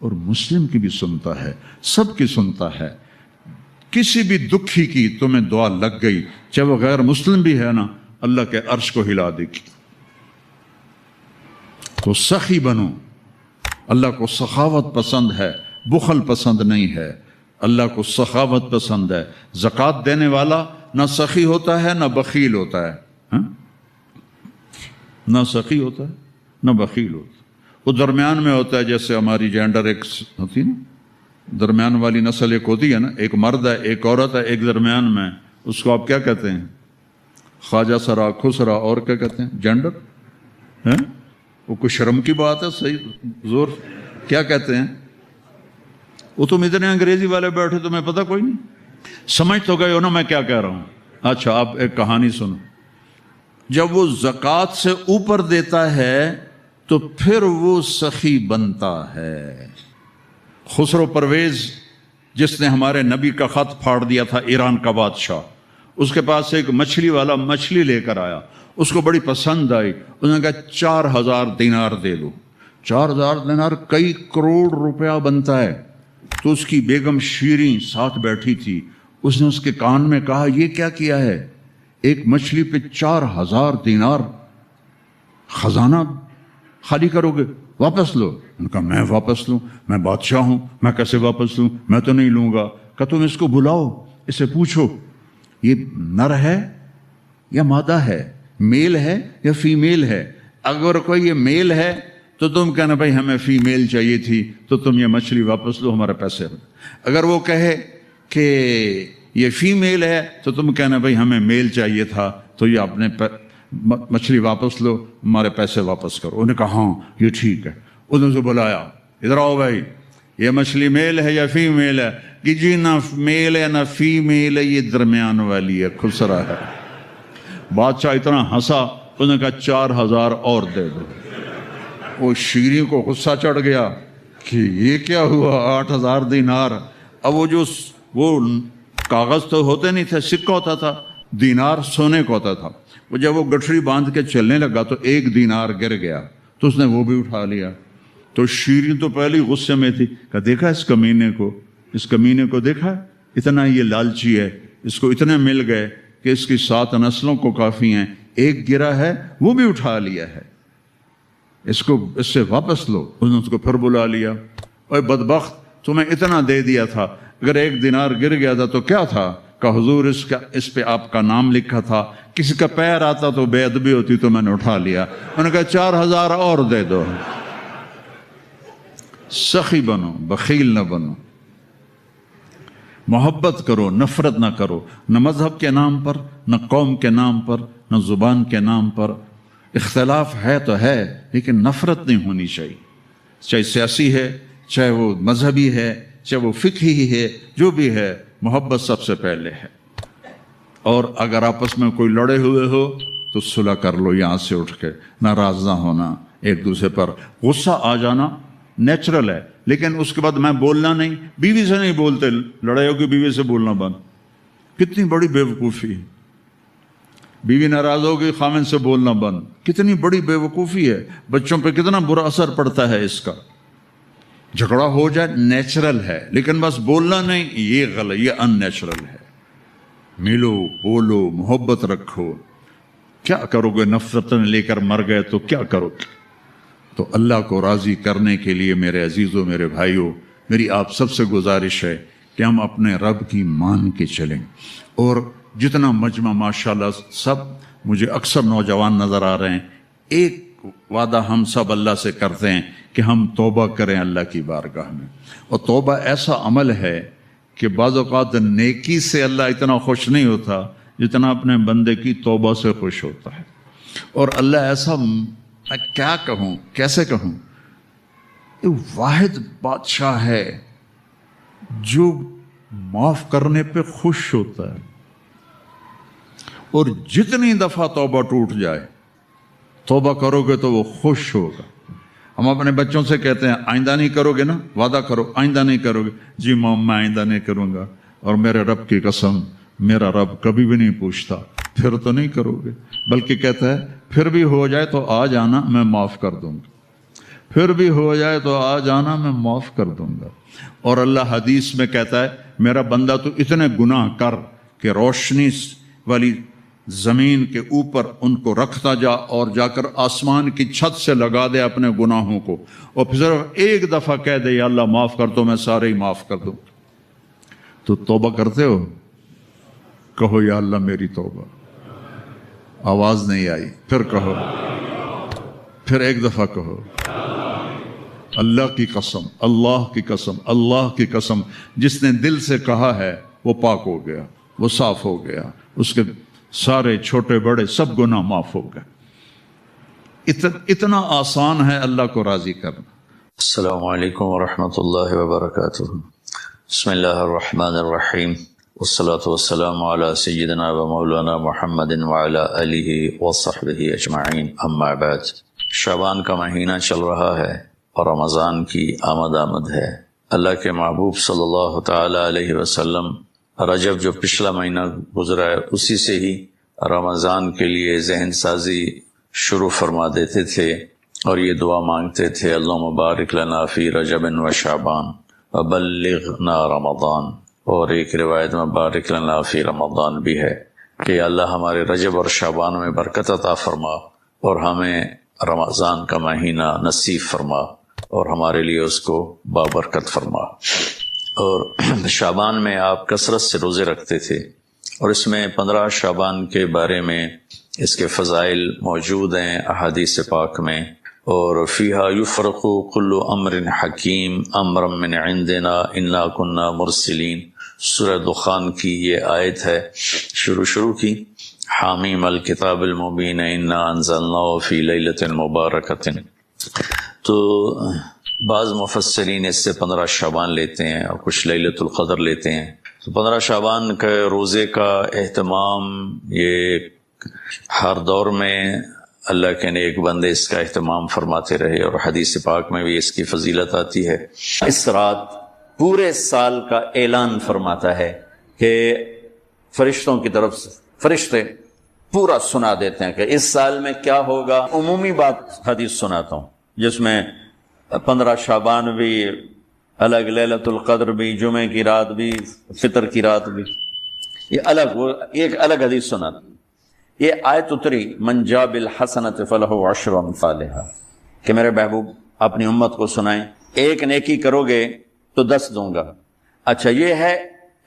اور مسلم کی بھی سنتا ہے، سب کی سنتا ہے۔ کسی بھی دکھی کی تمہیں دعا لگ گئی، چاہے وہ غیر مسلم بھی ہے نا، اللہ کے عرش کو ہلا دے گی۔ تو سخی بنو، اللہ کو سخاوت پسند ہے، بخل پسند نہیں ہے، اللہ کو سخاوت پسند ہے۔ زکوٰۃ دینے والا نہ سخی ہوتا ہے نہ بخیل ہوتا ہے، ہاں؟ نہ سخی ہوتا ہے نہ بخیل ہوتا ہے، وہ درمیان میں ہوتا ہے۔ جیسے ہماری جینڈر ایک ہوتی ہے نا، درمیان والی نسل ایک ہوتی ہے نا، ایک مرد ہے ایک عورت ہے، ایک درمیان میں، اس کو آپ کیا کہتے ہیں؟ خواجہ سرا، خسرا، اور کیا کہتے ہیں؟ جینڈر ہے؟ وہ کوئی شرم کی بات ہے؟ صحیح زور کیا کہتے ہیں؟ وہ تم اتنے انگریزی والے بیٹھے تمہیں پتہ کوئی نہیں؟ سمجھ تو گئے ہو نا میں کیا کہہ رہا ہوں؟ اچھا آپ ایک کہانی سنو۔ جب وہ زکوٰۃ سے اوپر دیتا ہے تو پھر وہ سخی بنتا ہے۔ خسرو پرویز جس نے ہمارے نبی کا خط پھاڑ دیا تھا، ایران کا بادشاہ، اس کے پاس ایک مچھلی والا مچھلی لے کر آیا، اس کو بڑی پسند آئی، اس نے کہا 4000 دینار دے دو۔ 4000 دینار کئی کروڑ روپیہ بنتا ہے۔ تو اس کی بیگم شیریں ساتھ بیٹھی تھی، اس نے اس کے کان میں کہا یہ کیا کیا ہے؟ ایک مچھلی پہ 4000 دینار خزانہ خالی کرو گے؟ واپس لو۔ ان کا میں واپس لوں؟ میں بادشاہ ہوں، میں کیسے واپس لوں؟ میں تو نہیں لوں گا۔ کہ تم اس کو بلاؤ، اسے پوچھو یہ نر ہے یا مادہ ہے، میل ہے یا فیمیل ہے؟ اگر کوئی یہ میل ہے تو تم کہنا بھائی ہمیں فیمیل چاہیے تھی، تو تم یہ مچھلی واپس لو، ہمارے پیسے۔ اگر وہ کہے کہ یہ فیمیل ہے تو تم کہنا بھائی ہمیں میل چاہیے تھا، تو یہ اپنے مچھلی واپس لو، ہمارے پیسے واپس کرو۔ انہوں نے کہا ہاں یہ ٹھیک ہے۔ انہوں نے بلایا، ادھر آؤ بھائی، یہ مچھلی میل ہے یا فیمیل ہے؟ کہ جی نہ میل ہے نہ فیمیل ہے، یہ درمیان والی ہے، خسرا ہے۔ بادشاہ اتنا ہنسا، انہوں نے کہا 4000 اور دے دو۔ وہ شیریں کو غصہ چڑھ گیا کہ یہ کیا ہوا، 8000 دینار۔ اب وہ کاغذ تو ہوتے نہیں تھے، سکہ ہوتا تھا، دینار سونے کا ہوتا تھا۔ وہ جب وہ گٹھری باندھ کے چلنے لگا تو 1 دینار گر گیا، تو اس نے وہ بھی اٹھا لیا۔ تو شیریں تو پہلے غصے میں تھی، کہ دیکھا اس کمینے کو دیکھا، اتنا یہ لالچی ہے، اس کو اتنے مل گئے کہ اس کی 7 نسلوں کو کافی ہیں، 1 گرا ہے وہ بھی اٹھا لیا ہے، اس سے واپس لو۔ انہوں نے اس کو پھر بلا لیا، اوے بدبخت تمہیں اتنا دے دیا تھا، اگر 1 دینار گر گیا تھا تو کیا تھا؟ کہ حضور اس پہ آپ کا نام لکھا تھا، کسی کا پیر آتا تو بے ادبی ہوتی تو میں نے اٹھا لیا۔ انہوں نے کہا 4000 اور دے دو۔ سخی بنو، بخیل نہ بنو، محبت کرو، نفرت نہ کرو، نہ مذہب کے نام پر، نہ قوم کے نام پر، نہ زبان کے نام پر۔ اختلاف ہے تو ہے، لیکن نفرت نہیں ہونی چاہیے، چاہے سیاسی ہے، چاہے وہ مذہبی ہے، چاہے وہ فقہی ہے، جو بھی ہے، محبت سب سے پہلے ہے۔ اور اگر آپس میں کوئی لڑے ہوئے ہو تو صلح کر لو، یہاں سے اٹھ کے، ناراض نہ ہونا، ایک دوسرے پر غصہ آ جانا نیچرل ہے، لیکن اس کے بعد میں بولنا نہیں، بیوی سے نہیں بولتے، لڑائی ہوگی بیوی سے بولنا بند، کتنی بڑی بے وقوفی ہے۔ بیوی ناراض ہوگی، خامن سے بولنا بند، کتنی بڑی بے وقوفی ہے، بچوں پہ کتنا برا اثر پڑتا ہے اس کا۔ جھگڑا ہو جائے نیچرل ہے، لیکن بس بولنا نہیں، یہ غلط، یہ ان نیچرل ہے۔ ملو، بولو، محبت رکھو۔ کیا کرو گے؟ نفرت لے کر مر گئے تو کیا کرو گے؟ تو اللہ کو راضی کرنے کے لیے میرے عزیزوں، میرے بھائیوں، میری آپ سب سے گزارش ہے کہ ہم اپنے رب کی مان کے چلیں۔ اور جتنا مجمع ماشاءاللہ سب مجھے اکثر نوجوان نظر آ رہے ہیں، ایک وعدہ ہم سب اللہ سے کرتے ہیں کہ ہم توبہ کریں اللہ کی بارگاہ میں۔ اور توبہ ایسا عمل ہے کہ بعض اوقات نیکی سے اللہ اتنا خوش نہیں ہوتا جتنا اپنے بندے کی توبہ سے خوش ہوتا ہے۔ اور اللہ ایسا، میں کیا کہوں، کیسے کہوں، واحد بادشاہ ہے جو معاف کرنے پہ خوش ہوتا ہے، اور جتنی دفعہ توبہ ٹوٹ جائے، توبہ کرو گے تو وہ خوش ہوگا۔ ہم اپنے بچوں سے کہتے ہیں آئندہ نہیں کرو گے نا، وعدہ کرو آئندہ نہیں کرو گے۔ جی مام میں آئندہ نہیں کروں گا، اور میرے رب کی قسم میرا رب کبھی بھی نہیں پوچھتا پھر تو نہیں کرو گے، بلکہ کہتا ہے پھر بھی ہو جائے تو آ جانا، میں معاف کر دوں گا۔ پھر بھی ہو جائے تو آ جانا، میں معاف کر دوں گا۔ اور اللہ حدیث میں کہتا ہے میرا بندہ تو اتنے گناہ کر کہ روشنی والی زمین کے اوپر ان کو رکھتا جا اور جا کر آسمان کی چھت سے لگا دے اپنے گناہوں کو، اور پھر صرف ایک دفعہ کہہ دے یا اللہ معاف کر دو، میں سارے ہی معاف کر دوں۔ تو توبہ کرتے ہو؟ کہو یا اللہ میری توبہ۔ آواز نہیں آئی، پھر کہو، پھر ایک دفعہ کہو، اللہ کی قسم، اللہ کی قسم، اللہ کی قسم، جس نے دل سے کہا ہے وہ پاک ہو گیا، وہ صاف ہو گیا، اس کے سارے چھوٹے بڑے سب گناہ معاف ہو گئے۔ اتنا آسان ہے اللہ کو راضی کرنا۔ السلام علیکم ورحمۃ اللہ وبرکاتہ۔ بسم اللہ الرحمن الرحیم، والصلاة والسلام علی سیدنا و مولانا محمد وعلی آلہ وصحبہ اجمعین، اما بعد۔ شعبان کا مہینہ چل رہا ہے اور رمضان کی آمد ہے۔ اللہ کے محبوب صلی اللہ تعالی علیہ وسلم رجب جو پچھلا مہینہ گزرا ہے اسی سے ہی رمضان کے لیے ذہن سازی شروع فرما دیتے تھے اور یہ دعا مانگتے تھے، اللہم بارک لنا فی رجب و شعبان وبلغنا رمضان۔ اور ایک روایت میں بارک لنا فی رمضان بھی ہے کہ اللہ ہمارے رجب اور شعبان میں برکت عطا فرما اور ہمیں رمضان کا مہینہ نصیب فرما اور ہمارے لیے اس کو بابرکت فرما۔ اور شعبان میں آپ کثرت سے روزے رکھتے تھے، اور اس میں 15 شعبان کے بارے میں اس کے فضائل موجود ہیں احادیث پاک میں۔ اور فیہا یفرق کل امر حکیم امرا من عندنا انا کنا مرسلین، سورہ دخان کی یہ آیت ہے شروع کی، حامیم الکتاب المبین انا انزلناہ فی لیلۃ مبارکۃ۔ تو بعض مفسرین اس سے 15 شعبان لیتے ہیں اور کچھ لیلۃ القدر لیتے ہیں۔ تو 15 شعبان کے روزے کا اہتمام یہ ہر دور میں اللہ کے نیک بندے اس کا اہتمام فرماتے رہے، اور حدیث پاک میں بھی اس کی فضیلت آتی ہے۔ اس رات پورے سال کا اعلان فرماتا ہے کہ فرشتوں کی طرف سے فرشتے پورا سنا دیتے ہیں کہ اس سال میں کیا ہوگا۔ عمومی بات حدیث سناتا ہوں جس میں 15 شعبان بھی الگ، لیلۃ القدر بھی، جمعے کی رات بھی، فطر کی رات بھی، یہ الگ، وہ ایک الگ حدیث سناتا ہوں۔ یہ آیت اتری من جاء بالحسنۃ فلہ عشر امثالھا، کہ میرے محبوب اپنی امت کو سنائیں ایک نیکی کرو گے تو 10 دوں گا۔ اچھا، یہ ہے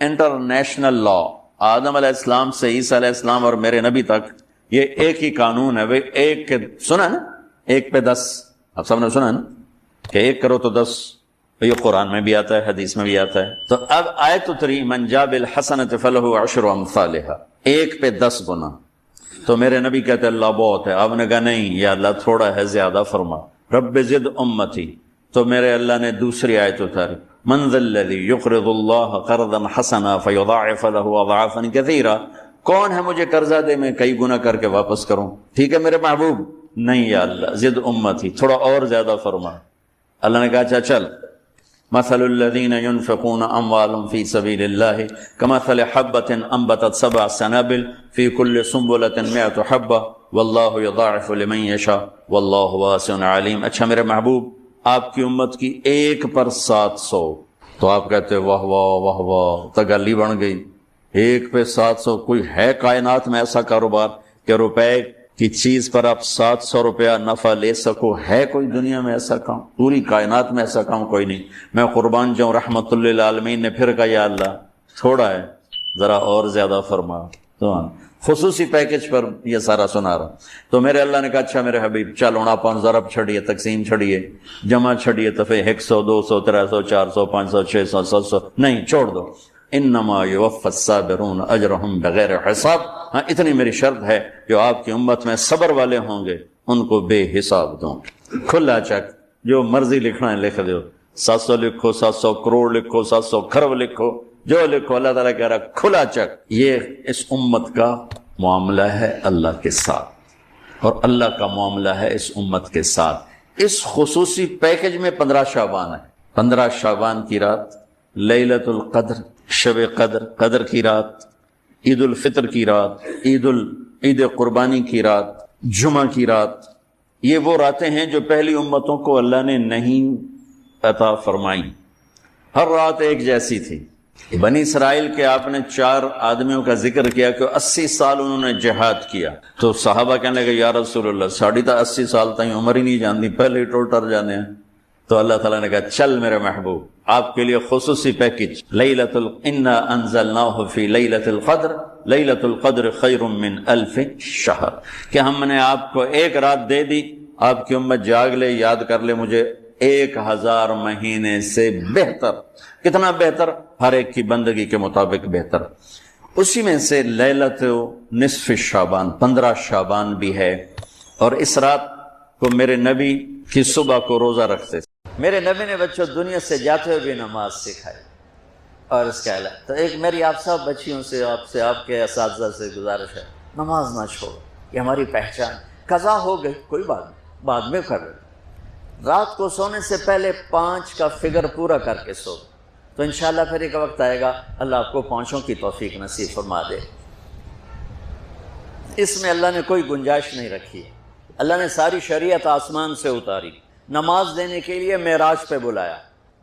انٹرنیشنل لا، آدم علیہ السلام سے عیسیٰ علیہ السلام اور میرے نبی تک یہ ایک ہی قانون ہے۔ ایک کے سنا نا، ایک پہ 10، آپ سب نے سنا نا کہ ایک کرو تو 10، یہ قرآن میں بھی آتا ہے، حدیث میں بھی آتا ہے۔ تو اب آیت اتری من جاء بالحسنۃ فلہ عشر امثالھا، ایک پہ 10 گنا۔ تو میرے نبی کہتے اللہ بہت ہے، آپ نے کہا نہیں یا اللہ تھوڑا ہے، زیادہ فرما، رب زد امتی۔ تو میرے اللہ نے دوسری آیت اتاری، من ذا الذی یقرض اللہ قرضا حسنا فیضاعف له اضعافا کثیرا، کون ہے مجھے قرضہ دے میں کئی گنا کر کے واپس کروں؟ ٹھیک ہے میرے محبوب، نہیں یا اللہ زد امتی، تھوڑا اور زیادہ فرما۔ اللہ نے کہا اچھا چل، مثل الذین ينفقون اموالهم فی سبیل اللہ کمثل حبۃ انبتت 7 سنابل فی کل سنبلۃ 100 حبۃ واللہ یضاعف لمن یشاء واللہ واسع علیم۔ اچھا میرے محبوب، آپ کی امت کی 1 پر 700، تو آپ کہتے واہ واہ واہ واہ، تگلی بن گئی، 1 پہ 700۔ کوئی ہے کائنات میں ایسا کاروبار کہ روپے کی چیز پر آپ 700 روپیہ نفع لے سکو؟ ہے کوئی دنیا میں ایسا کام؟ پوری کائنات میں ایسا کام کوئی نہیں۔ میں قربان جاؤں، رحمت للعالمین نے پھر کہا یا اللہ تھوڑا ہے، ذرا اور زیادہ فرما۔ تو خصوصی پیکج پر یہ سارا سنا رہا۔ تو میرے اللہ نے کہا اچھا میرے حبیب چل ہوں آپ ضرب چھڑیے، تقسیم چھڑیے، جمع چھڑیے، دفعے 100 200 300 400 500 600 700، نہیں چھوڑ دو، انما یوفی الصابرون اجرہم بغیر حساب۔ ہاں اتنی میری شرط ہے، جو آپ کی امت میں صبر والے ہوں گے ان کو بے حساب دوں۔ کھلا چیک، جو مرضی لکھنا ہے لکھ دو، 700 لکھو، 700 کروڑ لکھو، 700 کھرب لکھو، جو لکھو، اللہ تعالیٰ کہہ رہا کھلا چیک۔ یہ اس امت کا معاملہ ہے اللہ کے ساتھ، اور اللہ کا معاملہ ہے اس امت کے ساتھ۔ اس خصوصی پیکج میں 15 شعبان ہے۔ 15 شعبان کی رات، لیلۃ القدر، شب قدر، قدر کی رات، عید الفطر کی رات، عید قربانی کی رات، جمعہ کی رات، یہ وہ راتیں ہیں جو پہلی امتوں کو اللہ نے نہیں عطا فرمائی. ہر رات ایک جیسی تھی. بنی اسرائیل کے آپ نے 4 آدمیوں کا ذکر کیا کہ 80 سال انہوں نے جہاد کیا. تو صحابہ کہنے لگے یا رسول اللہ ساڑھی تا 80 سال تک عمر ہی نہیں جانتی، پہلے ہی ٹوٹر جانے ہیں. تو اللہ تعالیٰ نے کہا چل میرے محبوب، آپ کے لیے خصوصی پیکج، انا انزلناہ فی لیلۃ القدر، لیلۃ القدر خیر من 1000 شہر، کہ ہم نے آپ کو ایک رات دے دی، آپ کی امت جاگ لے، یاد کر لے مجھے 1000 مہینے سے بہتر. کتنا بہتر؟ ہر ایک کی بندگی کے مطابق بہتر. اسی میں سے لیلۃ نصف شعبان، 15 شعبان بھی ہے. اور اس رات کو میرے نبی کی صبح کو روزہ رکھتے تھے. میرے نبی نے بچوں دنیا سے جاتے ہوئے بھی نماز سکھائی. اور اس کا علاوہ تو ایک میری آپ سب بچیوں سے، آپ کے اساتذہ سے گزارش ہے، نماز نہ چھوڑو، یہ ہماری پہچان. قضا ہو گئی کوئی بات نہیں، بعد میں کر لیں. رات کو سونے سے پہلے 5 کا فگر پورا کر کے سو، تو انشاءاللہ پھر ایک وقت آئے گا اللہ آپ کو 5 کی توفیق نصیب فرما دے. اس میں اللہ نے کوئی گنجائش نہیں رکھی. اللہ نے ساری شریعت آسمان سے اتاری، نماز دینے کے لیے معراج پہ بلایا،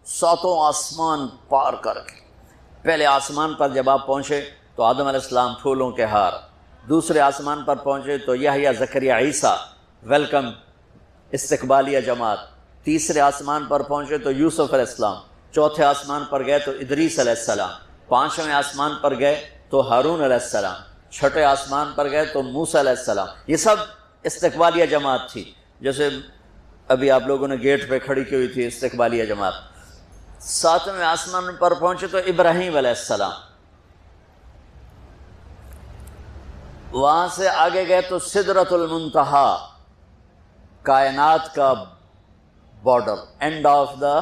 7 آسمان پار کر کے. پہلے آسمان پر جب آپ پہنچے تو آدم علیہ السلام پھولوں کے ہار، دوسرے آسمان پر پہنچے تو یحییٰ زکریا عیسیٰ ویلکم استقبالیہ جماعت، تیسرے آسمان پر پہنچے تو یوسف علیہ السلام، چوتھے آسمان پر گئے تو ادریس علیہ السلام، 5ویں آسمان پر گئے تو ہارون علیہ السلام، 6ٹھے آسمان پر گئے تو موسیٰ علیہ السلام. یہ سب استقبالیہ جماعت تھی. جیسے ابھی آپ لوگوں نے گیٹ پہ کھڑی کی ہوئی تھی استقبالیہ جماعت. 7ویں آسمان پر پہنچے تو ابراہیم علیہ السلام، وہاں سے آگے گئے تو سدرۃ المنتہا، کائنات کا border, and of the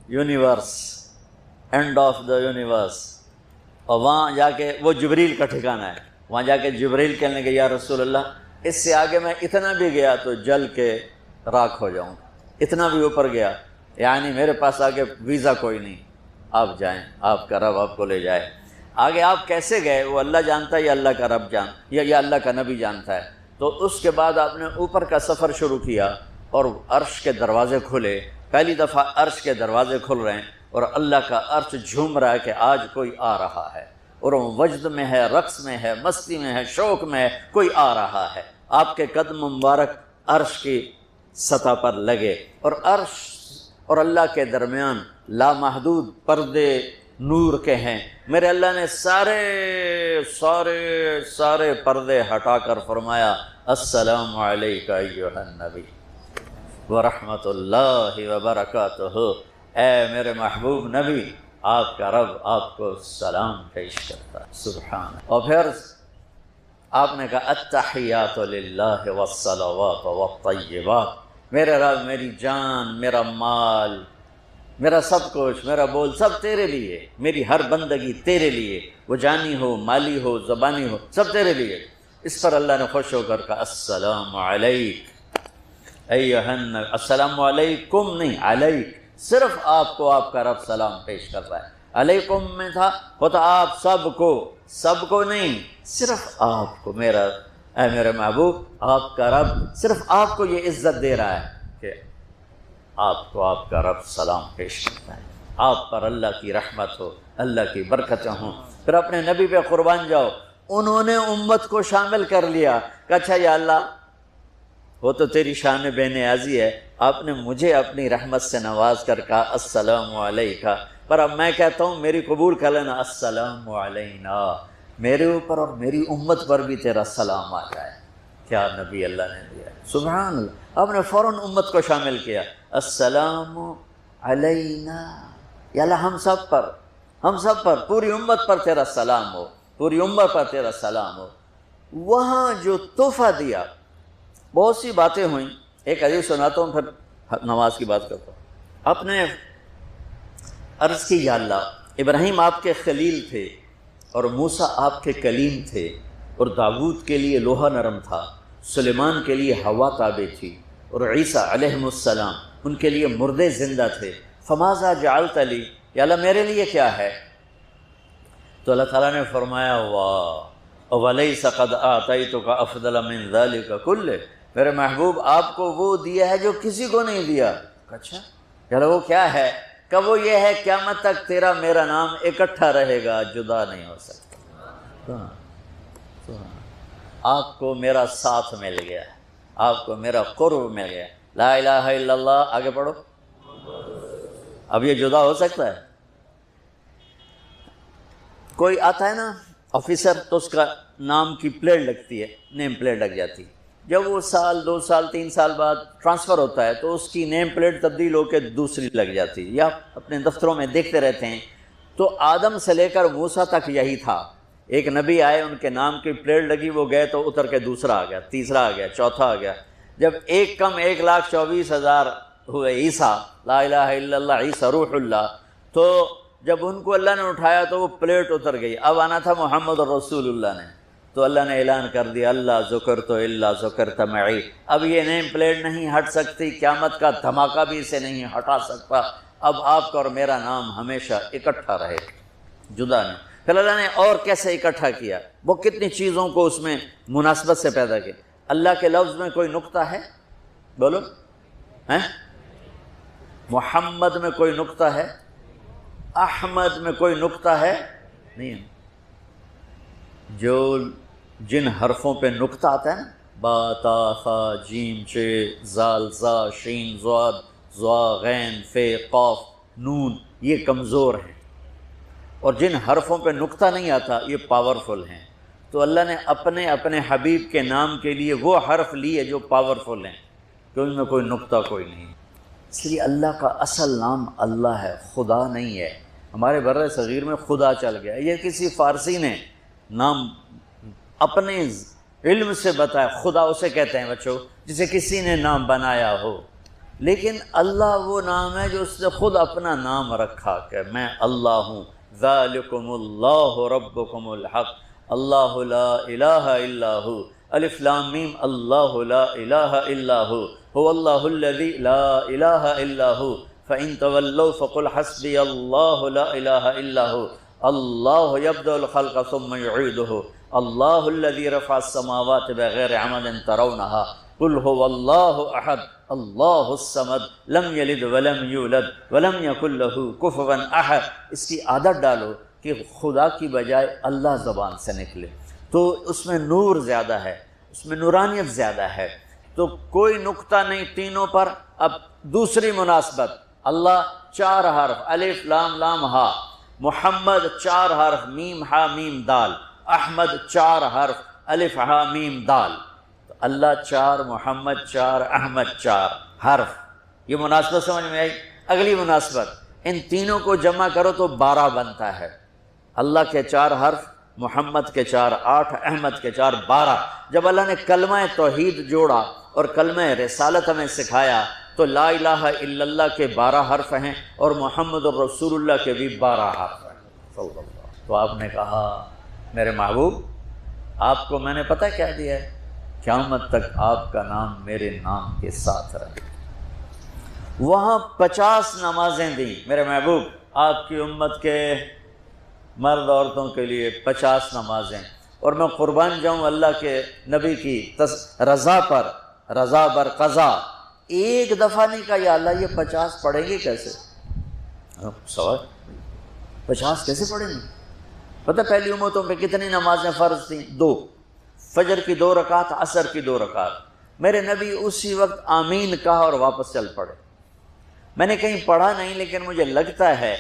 universe, and of the universe. اور وہاں جا کے وہ جبریل کا ٹھکانہ ہے. وہاں جا کے جبریل کہنے لگے یا رسول اللہ اس سے آگے میں اتنا بھی گیا تو جل کے راکھ ہو جاؤں، اتنا بھی اوپر گیا، یعنی میرے پاس آگے ویزا کوئی نہیں، آپ جائیں، آپ کا رب آپ کو لے جائے. آگے آپ کیسے گئے وہ اللہ جانتا ہے یا اللہ کا رب یا اللہ کا نبی جانتا ہے. تو اس کے بعد آپ نے اوپر کا سفر شروع کیا اور عرش کے دروازے کھلے. پہلی دفعہ عرش کے دروازے کھل رہے ہیں اور اللہ کا عرش جھوم رہا ہے کہ آج کوئی آ رہا ہے، اور وہ وجد میں ہے، رقص میں ہے، مستی میں ہے، شوق میں ہے، کوئی آ رہا ہے. آپ کے قدم مبارک عرش کی سطح پر لگے، اور عرش اور اللہ کے درمیان لامحدود پردے نور کے ہیں. میرے اللہ نے سارے پردے ہٹا کر فرمایا السلام علیک ایھا النبی ورحمۃ اللہ وبرکاتہ. اے میرے محبوب نبی، آپ کا رب آپ کو سلام پیش کرتا ہے. سبحان. اور پھر آپ نے کہا التحیات للہ والصلوات والطیبات. میرے رب، میری جان، میرا مال، میرا سب کچھ، میرا بول سب تیرے لیے، میری ہر بندگی تیرے لیے، وہ جانی ہو، مالی ہو، زبانی ہو، سب تیرے لیے. اس پر اللہ نے خوش ہو کر کہا السلام علیک ایھا النبی. السلام علیکم نہیں، علیک، صرف آپ کو آپ کا رب سلام پیش کر رہا ہے. علیکم میں تھا ہوتا آپ سب کو نہیں، صرف آپ کو. میرا اے میرے محبوب، آپ کا رب صرف آپ کو یہ عزت دے رہا ہے کہ آپ کو آپ کا رب سلام پیش کرتا ہے. آپ پر اللہ کی رحمت ہو، اللہ کی برکتیں ہوں. پھر اپنے نبی پہ قربان جاؤ. انہوں نے امت کو شامل کر لیا کہ اچھا یا اللہ، وہ تو تیری شان بے نیازی ہے، آپ نے مجھے اپنی رحمت سے نواز کر کہا السلام علیکہ، پر اب میں کہتا ہوں میری قبول کر لینا السلام علینا، میرے اوپر اور میری امت پر بھی تیرا سلام آ جائے. کیا نبی اللہ نے دیا، سبحان اللہ. آپ نے فوراً امت کو شامل کیا. السلام علینا، یا اللہ ہم سب پر پوری امت پر تیرا سلام ہو، پوری امت پر تیرا سلام ہو. وہاں جو تحفہ دیا، بہت سی باتیں ہوئیں. ایک حدیث سناتا ہوں پھر نماز کی بات کرتا ہوں. آپ نے عرض کی یا اللہ، ابراہیم آپ کے خلیل تھے اور موسیٰ آپ کے کلیم تھے، اور داؤد کے لیے لوہا نرم تھا، سلیمان کے لیے ہوا تابع تھی، اور عیسیٰ علیہ السلام ان کے لیے مردے زندہ تھے. فماذا جعلت لی، یا اللہ میرے لیے کیا ہے؟ تو اللہ تعالیٰ نے فرمایا واہ وَلَيْسَ قَدْ آتَيْتُكَ أَفْضَلَ مِنْ ذَلِكَ كُلِّهِ، میرے محبوب آپ کو وہ دیا ہے جو کسی کو نہیں دیا۔ اچھا چلو وہ کیا ہے؟ کہ وہ یہ ہے قیامت تک تیرا میرا نام اکٹھا رہے گا، جدا نہیں ہو سکتا۔ آپ کو میرا ساتھ مل گیا، آپ کو میرا قرب مل گیا۔ لا الہ الا اللہ، آگے پڑھو۔ اب یہ جدا ہو سکتا ہے؟ کوئی آتا ہے نا آفیسر، تو اس کا نام کی پلیٹ لگتی ہے، نیم پلیٹ لگ جاتی ہے۔ جب وہ سال 2 سال 3 سال بعد ٹرانسفر ہوتا ہے تو اس کی نیم پلیٹ تبدیل ہو کے دوسری لگ جاتی ہے، یا اپنے دفتروں میں دیکھتے رہتے ہیں۔ تو آدم سے لے کر موسیٰ تک یہی تھا، ایک نبی آئے، ان کے نام کی پلیٹ لگی، وہ گئے تو اتر کے دوسرا آ گیا، تیسرا آ گیا، چوتھا آ گیا۔ جب ایک کم 1,24,000 ہوئے عیسیٰ، لا الہ الا اللہ عیسیٰ روح اللہ، تو جب ان کو اللہ نے اٹھایا تو وہ پلیٹ اتر گئی۔ اب آنا تھا محمد رسول اللہ نے، تو اللہ نے اعلان کر دیا اللہ ذکرت الا ذکرت معی۔ اب یہ نیم پلیٹ نہیں ہٹ سکتی، قیامت کا دھماکہ بھی اسے نہیں ہٹا سکتا۔ اب آپ کا اور میرا نام ہمیشہ اکٹھا رہے، جدا نہیں۔ پھر اللہ نے اور کیسے اکٹھا کیا؟ وہ کتنی چیزوں کو اس میں مناسبت سے پیدا کیا۔ اللہ کے لفظ میں کوئی نقطہ ہے؟ بولو ہیں؟ محمد میں کوئی نقطہ ہے؟ احمد میں کوئی نقطہ ہے؟ نہیں۔ جو جن حرفوں پہ نقطہ آتا ہے نا، با تا ثا جیم چ زال زا شین ضاد ضا غین فے قاف نون، یہ کمزور ہیں، اور جن حرفوں پہ نقطہ نہیں آتا یہ پاورفل ہیں۔ تو اللہ نے اپنے حبیب کے نام کے لیے وہ حرف لیے جو پاورفل ہیں، کہ ان میں کوئی نقطہ کوئی نہیں۔ اس لیے اللہ کا اصل نام اللہ ہے، خدا نہیں ہے۔ ہمارے بر صغیر میں خدا چل گیا، یہ کسی فارسی نے نام اپنے علم سے بتایا۔ خدا اسے کہتے ہیں بچوں جسے کسی نے نام بنایا ہو، لیکن اللہ وہ نام ہے جو اس نے خود اپنا نام رکھا کہ میں اللہ ہوں۔ ذالکم اللہ ربکم الحق اللہ لا الہ الا ہو، الف لام میم اللہ لا الہ الا ہو اللہ الذی لا الہ الا ہو فإن تولوا فقل حسبی اللہ لا الہ الا ہو اللہ یبدأ الخلق ثم یعیدہ اللہ الذی رفع السماوات بغیر عمد ترونها قل هو اللہ احد اللہ الصمد لم یلد ولم یولد ولم یکن له کفوا احد۔ اس کی عادت ڈالو کہ خدا کی بجائے اللہ زبان سے نکلے، تو اس میں نور زیادہ ہے، اس میں نورانیت زیادہ ہے۔ تو کوئی نقطہ نہیں تینوں پر۔ اب دوسری مناسبت، اللہ 4 حرف الف لام لام ہا، محمد 4 حرف میم ہا میم دال، احمد 4 حرف الف ہا میم دال۔ اللہ 4، محمد 4، احمد 4 حرف۔ یہ مناسبت سمجھ میں آئی؟ اگلی مناسبت، ان تینوں کو جمع کرو تو 12 بنتا ہے۔ اللہ کے 4 حرف، محمد کے 4 8، احمد کے 4 12۔ جب اللہ نے کلمہ توحید جوڑا اور کلمہ رسالت ہمیں سکھایا تو لا الہ الا اللہ کے 12 حرف ہیں اور محمد الرسول اللہ کے بھی 12 حرف ہیں۔ تو آپ نے کہا میرے محبوب آپ کو میں نے پتہ کیا دیا ہے؟ قیامت تک آپ کا نام میرے نام کے ساتھ رہے۔ وہاں 50 نمازیں دیں میرے محبوب آپ کی امت کے مرد عورتوں کے لیے 50 نمازیں، اور میں قربان جاؤں اللہ کے نبی کی رضا پر، رضا بر قضا۔ ایک دفعہ نہیں کہا یا اللہ یہ 50 پڑھیں گے کیسے؟ سوال 50 کیسے پڑھیں گے؟ پتہ پہلی امتوں پہ کتنی نمازیں فرض تھیں؟ 2، فجر کی 2 رکعت، عصر کی 2 رکعت۔ میرے نبی اسی وقت آمین کہا اور واپس چل پڑے۔ میں نے کہیں پڑھا نہیں، لیکن مجھے لگتا ہے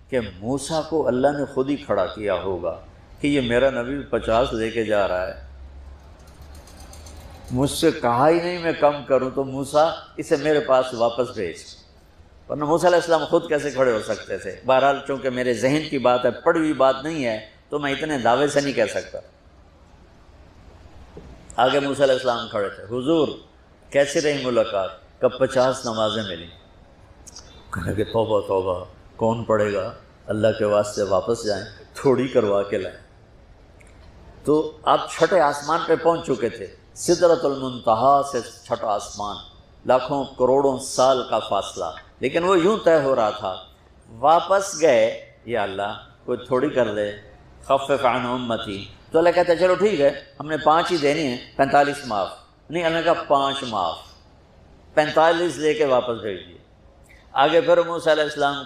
کہ موسیٰ کو اللہ نے خود ہی کھڑا کیا ہوگا کہ یہ میرا نبی 50 لے کے جا رہا ہے، مجھ سے کہا ہی نہیں میں کم کروں، تو موسیٰ اسے میرے پاس واپس بھیج۔ ورنہ موسیٰ علیہ السلام خود کیسے کھڑے ہو سکتے تھے؟ بہرحال چونکہ میرے ذہن کی بات ہے، پڑھی ہوئی بات نہیں ہے، تو میں اتنے دعوے سے نہیں کہہ سکتا۔ آگے موسیٰ علیہ السلام کھڑے تھے، حضور کیسی رہی ملاقات؟ کب 50 نمازیں ملی؟ کہنے کہ توبہ توبہ، کون پڑھے گا؟ اللہ کے واسطے واپس جائیں، تھوڑی کروا کے لائیں۔ تو آپ چھٹے آسمان پہ پہنچ چکے تھے، سدرۃ المنتہا سے چھٹا آسمان، لاکھوں کروڑوں سال کا فاصلہ، لیکن وہ یوں طے ہو رہا تھا۔ واپس گئے، یا اللہ کوئی تھوڑی کر دے، خفف عن امتی۔ تو اللہ کہتا ہے چلو ٹھیک ہے، ہم نے 5 ہی دینی ہیں، 45 معاف۔ نہیں، اللہ نے کہا 5 معاف، 45 لے کے واپس بھیج دیے۔ آگے پھر موسیٰ علیہ السلام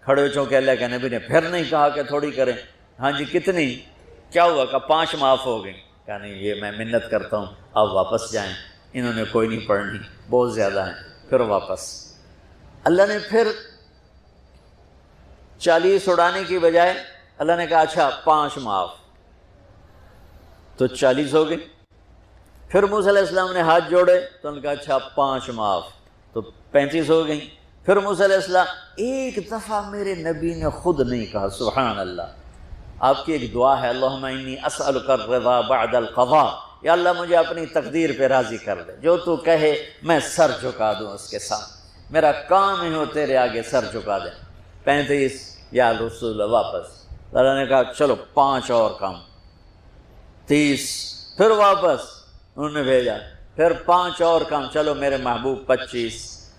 کھڑے ہو چونکہ اللہ کے نبی نے پھر نہیں کہا کہ تھوڑی کریں، ہاں جی کتنی، کیا ہوا؟ کہا 5 معاف ہو گئی۔ کہا نہیں، یہ میں منت کرتا ہوں آپ واپس جائیں، انہوں نے کوئی نہیں پڑھنی، بہت زیادہ ہیں۔ پھر واپس اللہ نے پھر 40 اڑانے کی بجائے اللہ نے کہا اچھا 5 معاف، تو 40 ہو گئے۔ پھر موسیٰ علیہ السلام نے ہاتھ جوڑے تو انہوں نے کہا اچھا 5 معاف، تو 35 ہو گئیں۔ پھر موسیٰ علیہ السلام ایک دفعہ میرے نبی نے خود نہیں کہا، سبحان اللہ، آپ کی ایک دعا ہے، اللہم انی اسألک الرضا بعد القضاء، یا اللہ مجھے اپنی تقدیر پہ راضی کر دے، جو تو کہے میں سر جھکا دوں اس کے سامنے، میرا کام ہی ہو تیرے آگے سر جھکا دیں۔ 35 یا رسول اللہ واپس، اللہ نے کہا چلو 5 اور کام، 30، پھر واپس انہوں نے بھیجا، پھر 5 اور کام، چلو میرے محبوب 25،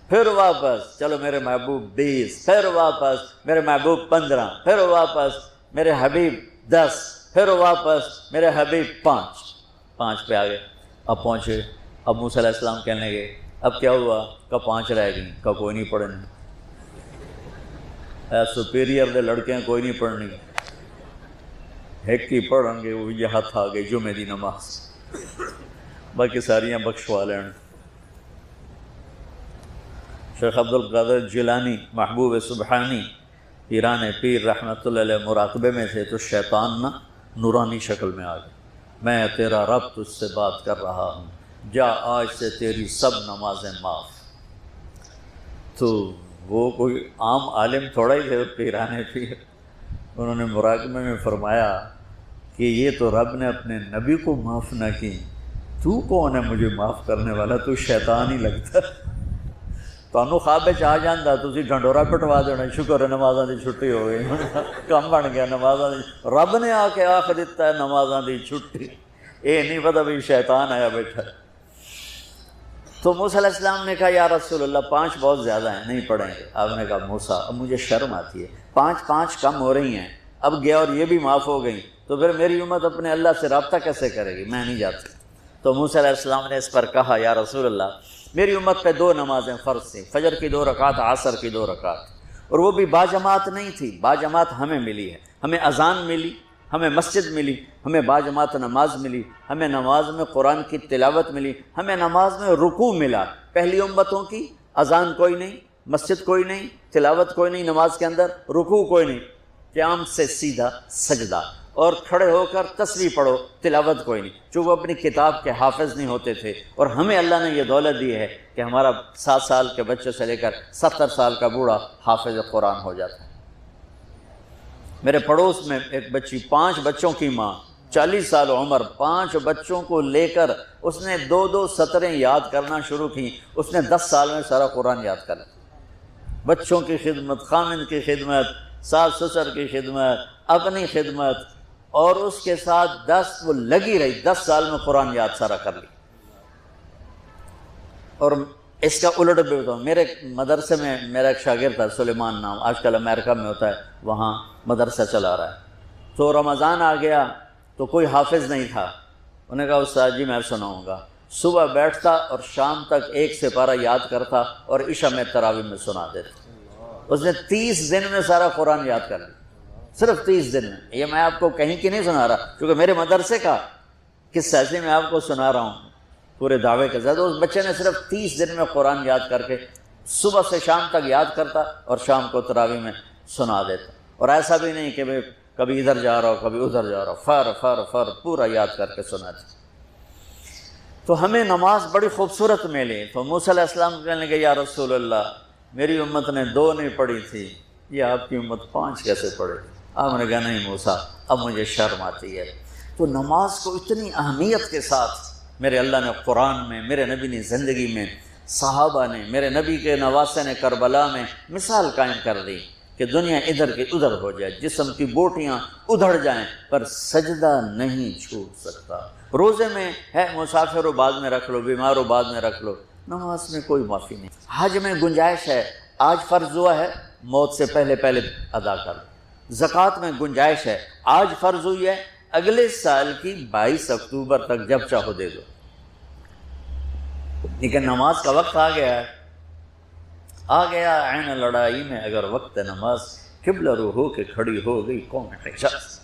پھر واپس چلو میرے محبوب 20، پھر واپس میرے محبوب 15، پھر واپس میرے حبیب 10، پھر واپس میرے حبیب 5 پہ آ گئے۔ اب پہنچے، اب موسیٰ علیہ السلام کہنے گئے اب کیا ہوا؟ کہ 5 رہ گئیں، کہ کوئی نہیں پڑھنی، سپیریئر دے لڑکے ہیں، کوئی نہیں پڑھنی، ایک ہی پڑھیں گے، وہ یہ ہاتھ آ گئی جمعے دی نماز، باقی ساریاں بخشوا لین۔ شیخ عبد القادر جیلانی محبوب سبحانی پیران پیر رحمۃ اللہ علیہ مراقبے میں تھے تو شیطان نا نورانی شکل میں آ گیا، میں تیرا رب تجھ سے بات کر رہا ہوں، جا آج سے تیری سب نمازیں معاف۔ تو وہ کوئی عام عالم تھوڑا ہی تھے، پیران پیر، انہوں نے مراقبے میں فرمایا کہ یہ تو رب نے اپنے نبی کو معاف نہ کی، تو کون ہے مجھے معاف کرنے والا؟ تو شیطان ہی لگتا۔ تمہیں خواب آ جاتا تھی ڈھنڈورا پٹوا دینا، شکر ہے نمازاں دی چھٹی ہو گئی، کم بن گیا نمازاں دی، رب نے آ کے آخ دیتا ہے نمازاں دی چھٹی، یہ نہیں پتا بھی شیطان آیا بیٹھا۔ تو موسیٰ علیہ السلام نے کہا یا رسول اللہ 5 بہت زیادہ ہیں، نہیں پڑھیں گے۔ آپ نے کہا موسیٰ اب مجھے شرم آتی ہے، 5 کم ہو رہی ہیں، اب گیا اور یہ بھی معاف ہو گئیں تو پھر میری امت اپنے اللہ سے رابطہ کیسے کرے گی؟ میں نہیں جاتا۔ تو موسیٰ علیہ السلام نے اس پر کہا یا رسول اللہ میری امت پہ 2 نمازیں فرض تھیں، فجر کی 2 رکعت، عصر کی 2 رکعت، اور وہ بھی باجماعت نہیں تھی، باجماعت ہمیں ملی ہے، ہمیں اذان ملی، ہمیں مسجد ملی، ہمیں باجماعت نماز ملی، ہمیں نماز میں قرآن کی تلاوت ملی، ہمیں نماز میں رکوع ملا۔ پہلی امتوں کی اذان کوئی نہیں، مسجد کوئی نہیں، تلاوت کوئی نہیں، نماز کے اندر رکوع کوئی نہیں، قیام سے سیدھا سجدہ، اور کھڑے ہو کر تسبیح پڑھو، تلاوت کوئی نہیں، جو وہ اپنی کتاب کے حافظ نہیں ہوتے تھے۔ اور ہمیں اللہ نے یہ دولت دی ہے کہ ہمارا 7 سال کے بچے سے لے کر 70 سال کا بوڑھا حافظ قرآن ہو جاتا ہے۔ میرے پڑوس میں ایک بچی، 5 بچوں کی ماں، 40 سال عمر، 5 بچوں کو لے کر اس نے 2 سطریں یاد کرنا شروع کی، اس نے 10 سال میں سارا قرآن یاد کر لیا۔ بچوں کی خدمت، خامند کی خدمت، ساس سسر کی خدمت، اپنی خدمت، اور اس کے ساتھ 10 وہ لگی رہی، 10 سال میں قرآن یاد سارا کر لی۔ اور اس کا الٹ بھی بتاؤں، میرے مدرسے میں میرا ایک شاگرد تھا سلیمان نام، آج کل امریکہ میں ہوتا ہے، وہاں مدرسہ چلا رہا ہے۔ تو رمضان آ گیا تو کوئی حافظ نہیں تھا، انہوں نے کہا استاد جی میں سناؤں گا۔ صبح بیٹھتا اور شام تک 1 سپارہ یاد کرتا اور عشاء میں تراویح میں سنا دیتا۔ اس نے 30 دن میں سارا قرآن یاد کر لیا، صرف 30 دن میں۔ یہ میں آپ کو کہیں کی نہیں سنا رہا، کیونکہ میرے مدرسے کا قصہ ایسے میں آپ کو سنا رہا ہوں پورے دعوے کے ساتھ۔ اس بچے نے صرف 30 دن میں قرآن یاد کر کے صبح سے شام تک یاد کرتا اور شام کو تراویح میں سنا دیتا، اور ایسا بھی نہیں کہ کبھی ادھر جا رہا ہو کبھی ادھر جا رہا ہو، فر پورا یاد کر کے سناتے۔ تو ہمیں نماز بڑی خوبصورت ملی۔ تو موسیٰ علیہ السلام کہنے لگے یا رسول اللہ میری امت نے 2 نہیں پڑھی تھی، یہ آپ کی امت 5 کیسے پڑھے؟ آپ نے کہا نہیں موسیٰ اب مجھے شرم آتی ہے۔ تو نماز کو اتنی اہمیت کے ساتھ میرے اللہ نے قرآن میں، میرے نبی نے زندگی میں، صحابہ نے، میرے نبی کے نواسے نے کربلا میں مثال قائم کر دی کہ دنیا ادھر کی ادھر ہو جائے، جسم کی بوٹیاں ادھڑ جائیں پر سجدہ نہیں چھوٹ سکتا۔ روزے میں ہے مسافر ہو بعد میں رکھ لو، بیمار ہو بعد میں رکھ لو، نماز میں کوئی معافی نہیں۔ حج میں گنجائش ہے، آج فرض ہوا ہے موت سے پہلے ادا کر لو۔ زکوٰۃ میں گنجائش ہے، آج فرض ہوئی ہے اگلے سال کی 22 اکتوبر تک جب چاہو دے دو۔ لیکن نماز کا وقت آ گیا ہے، آ گیا عین لڑائی میں اگر وقت نماز، قبلہ رو ہو کے کھڑی ہو گئی قوم حجاز،